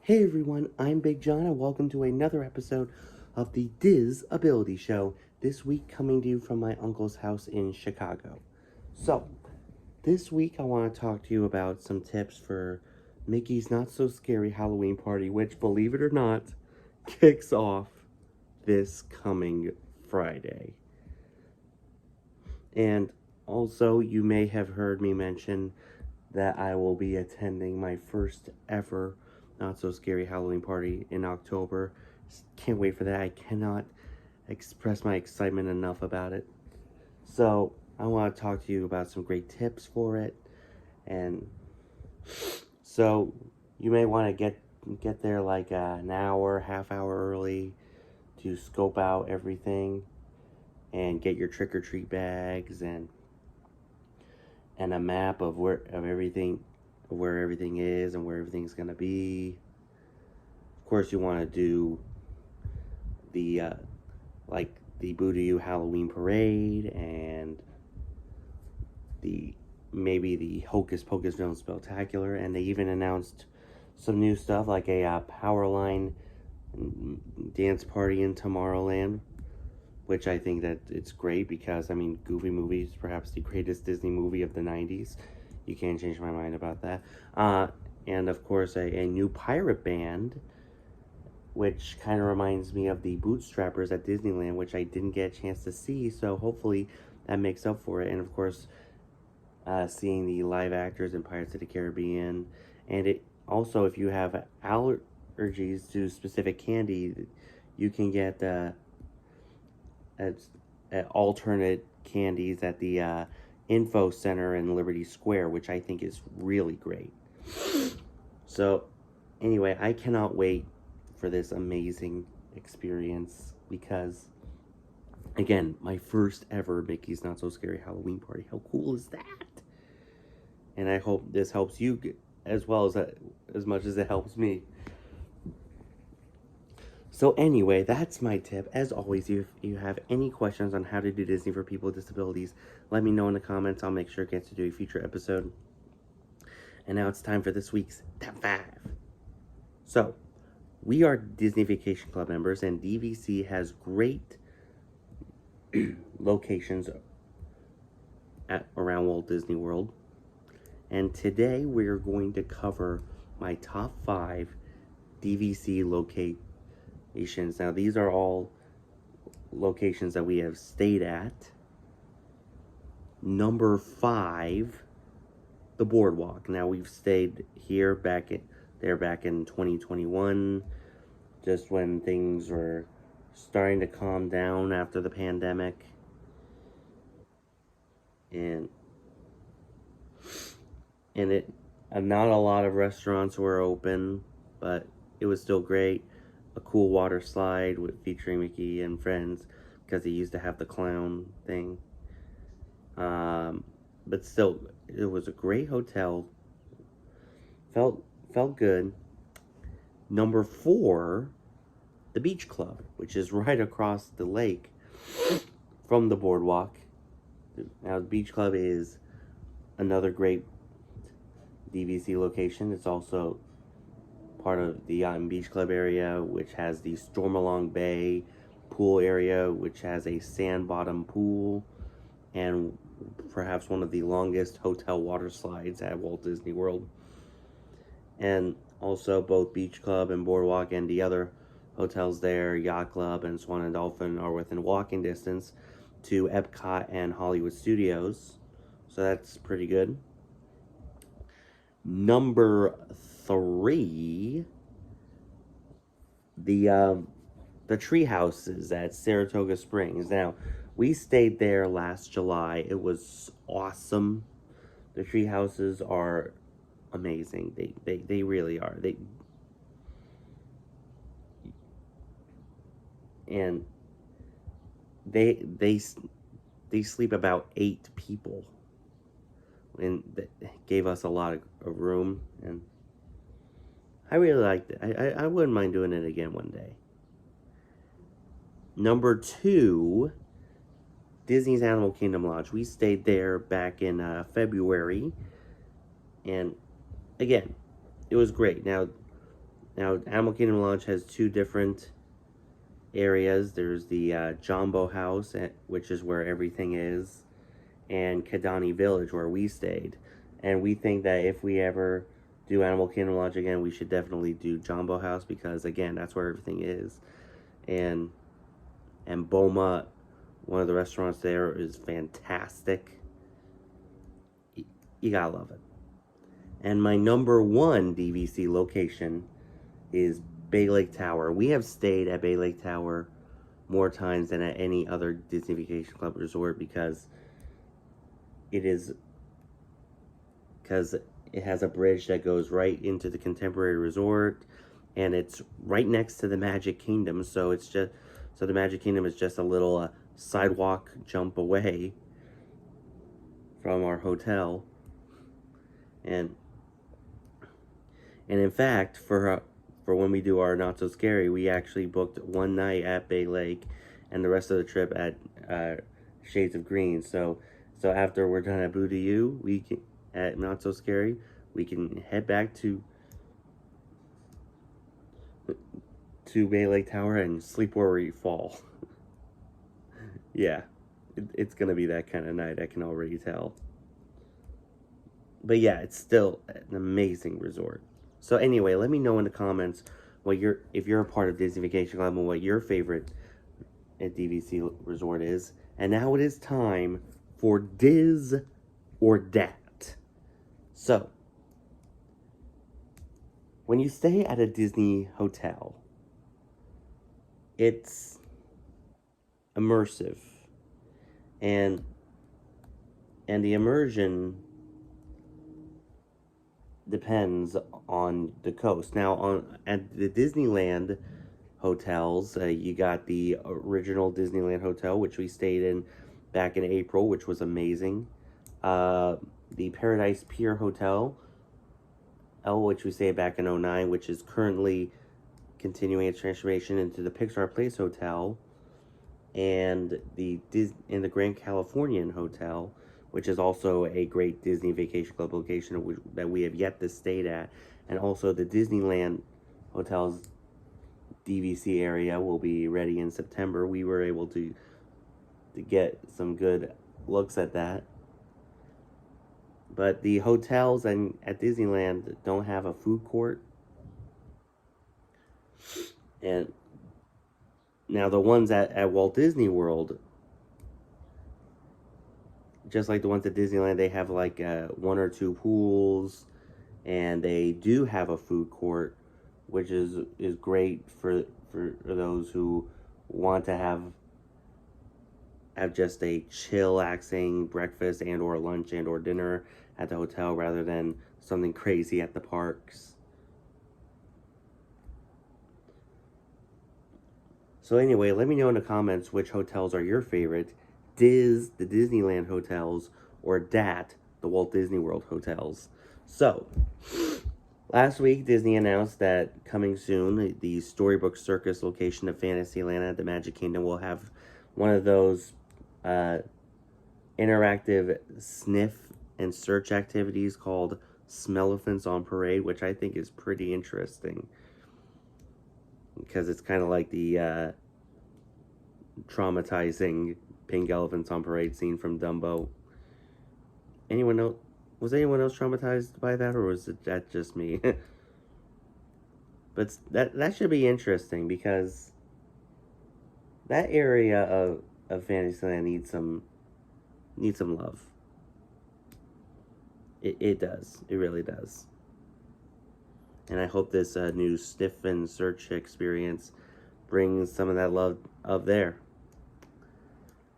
Hey everyone, I'm Big John and welcome to another episode of the Diz Ability Show, this week coming to you from my uncle's house in Chicago. So, this week I want to talk to you about some tips for Mickey's Not So Scary Halloween Party, which, believe it or not, kicks off this coming Friday. And also, you may have heard me mention that I will be attending my first ever Not So Scary Halloween Party in October. Can't wait for that. I cannot express my excitement enough about it. So, I want to talk to you about some great tips for it. And so, you may want to get there like an hour, half hour early to scope out everything and get your trick-or-treat bags and a map of where everything is and where everything's gonna be. Of course, you want to do the the Boo-to-You Halloween Parade and maybe the Hocus Pocus Film Spectacular, and they even announced some new stuff like a Powerline dance party in Tomorrowland, which I think that it's great because, I mean, Goofy movie is perhaps the greatest Disney movie of the 90s. You can't change my mind about that. And of course, a new pirate band, which kind of reminds me of the Bootstrappers at Disneyland, which I didn't get a chance to see, so hopefully that makes up for it. And of course, seeing the live actors in Pirates of the Caribbean. And it also, if you have allergies to specific candy, you can get alternate candies at the Info Center in Liberty Square, which I think is really great. So, anyway, I cannot wait for this amazing experience because, again, my first ever Mickey's Not So Scary Halloween Party. How cool is that? And I hope this helps you as well as much as it helps me. So anyway, that's my tip. As always, if you have any questions on how to do Disney for people with disabilities, let me know in the comments. I'll make sure it gets to do a future episode. And now it's time for this week's Top 5. So, we are Disney Vacation Club members, and DVC has great locations around Walt Disney World. And today we're going to cover my top 5 DVC locations. Now, these are all locations that we have stayed at. Number 5, the Boardwalk. Now, we've stayed here back in 2021, just when things were starting to calm down after the pandemic. And not a lot of restaurants were open, but it was still great. A cool water slide featuring Mickey and friends, because he used to have the clown thing. But still, it was a great hotel. Felt good. Number 4, the Beach Club, which is right across the lake from the Boardwalk. Now, the Beach Club is another great DVC location. It's also part of the Beach Club area, which has the Stormalong Bay pool area, which has a sand bottom pool and perhaps one of the longest hotel water slides at Walt Disney World. And also both Beach Club and Boardwalk and the other hotels there, Yacht Club and Swan and Dolphin, are within walking distance to Epcot and Hollywood Studios, so that's pretty good. Number 3, the tree houses at Saratoga Springs. Now, we stayed there last July. It was awesome. The tree houses are amazing. They really are. They sleep about 8 people, and they gave us a lot of room, and I really liked it. I wouldn't mind doing it again one day. Number 2, Disney's Animal Kingdom Lodge. We stayed there back in February, and again, it was great. Now, Now, Animal Kingdom Lodge has two different areas. There's the Jumbo House, which is where everything is, and Kidani Village, where we stayed. And we think that if we ever do Animal Kingdom Lodge again, we should definitely do Jumbo House, because again, that's where everything is. And Boma, one of the restaurants there, is fantastic. You gotta love it. And my number one DVC location is Bay Lake Tower. We have stayed at Bay Lake Tower more times than at any other Disney Vacation Club resort, because it has a bridge that goes right into the Contemporary Resort, and it's right next to the Magic Kingdom. So the Magic Kingdom is just a little sidewalk jump away from our hotel. And in fact, for when we do our Not So Scary, we actually booked one night at Bay Lake and the rest of the trip at Shades of Green. So after we're done at Boo-to-You, we can, at Not So Scary, we can head back to Bay Lake Tower and sleep where we fall. Yeah, it's gonna be that kind of night, I can already tell. But yeah, it's still an amazing resort. So anyway, let me know in the comments if you're a part of Disney Vacation Club, and what your favorite DVC resort is. And now it is time for Diz or Dat. So, when you stay at a Disney hotel, it's immersive, and the immersion depends on the coast. Now, at the Disneyland hotels, you got the original Disneyland Hotel, which we stayed in back in April, which was amazing. The Paradise Pier Hotel, which we stayed back in 2009, which is currently continuing its transformation into the Pixar Place Hotel, and the Grand Californian Hotel, which is also a great Disney Vacation Club location that we have yet to stay at. And also the Disneyland Hotel's DVC area will be ready in September. We were able to get some good looks at that. But the hotels at Disneyland don't have a food court. And now the ones at Walt Disney World, just like the ones at Disneyland, they have like one or two pools, and they do have a food court, which is great for those who want to have just a chillaxing breakfast and or lunch and or dinner at the hotel, rather than something crazy at the parks. So anyway, let me know in the comments which hotels are your favorite. Diz, the Disneyland hotels, or Dat, the Walt Disney World hotels. So, last week Disney announced that coming soon, the Storybook Circus location of Fantasyland at the Magic Kingdom will have one of those interactive sniff and search activities called Smellephants on Parade, which I think is pretty interesting, because it's kind of like the traumatizing Pink Elephants on Parade scene from Dumbo. Was anyone else traumatized by that, or was that just me? But that should be interesting, because that area of Fantasyland needs some love. It does. It really does. And I hope this new sniff and search experience brings some of that love up there.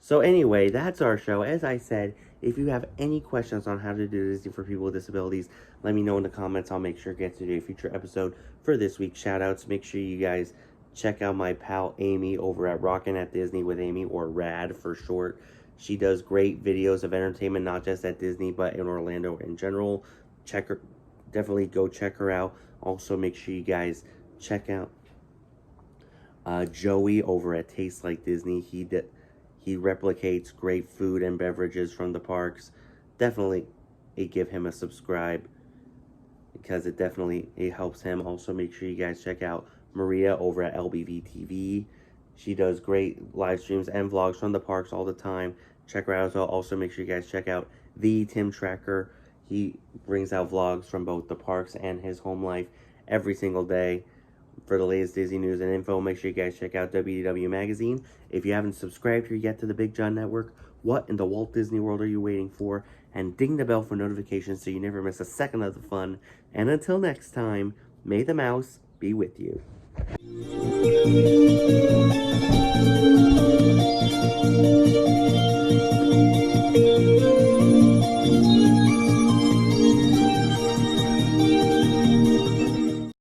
So anyway, that's our show. As I said, if you have any questions on how to do Disney for people with disabilities, let me know in the comments. I'll make sure to get to a future episode for this week's shoutouts. Make sure you guys check out my pal Amy over at Rockin' at Disney with Amy, or RAD for short. She does great videos of entertainment, not just at Disney, but in Orlando in general. Definitely go check her out. Also, make sure you guys check out Joey over at Taste Like Disney. He replicates great food and beverages from the parks. Definitely give him a subscribe. because it helps him. Also, make sure you guys check out Maria over at LBV TV. She does great live streams and vlogs from the parks all the time. Check her out as well. Also, make sure you guys check out the Tim Tracker. He brings out vlogs from both the parks and his home life every single day. For the latest Disney news and info, make sure you guys check out WDW Magazine. If you haven't subscribed here yet to the Big John Network, what in the Walt Disney World are you waiting for? And ding the bell for notifications so you never miss a second of the fun. And until next time, may the mouse be with you.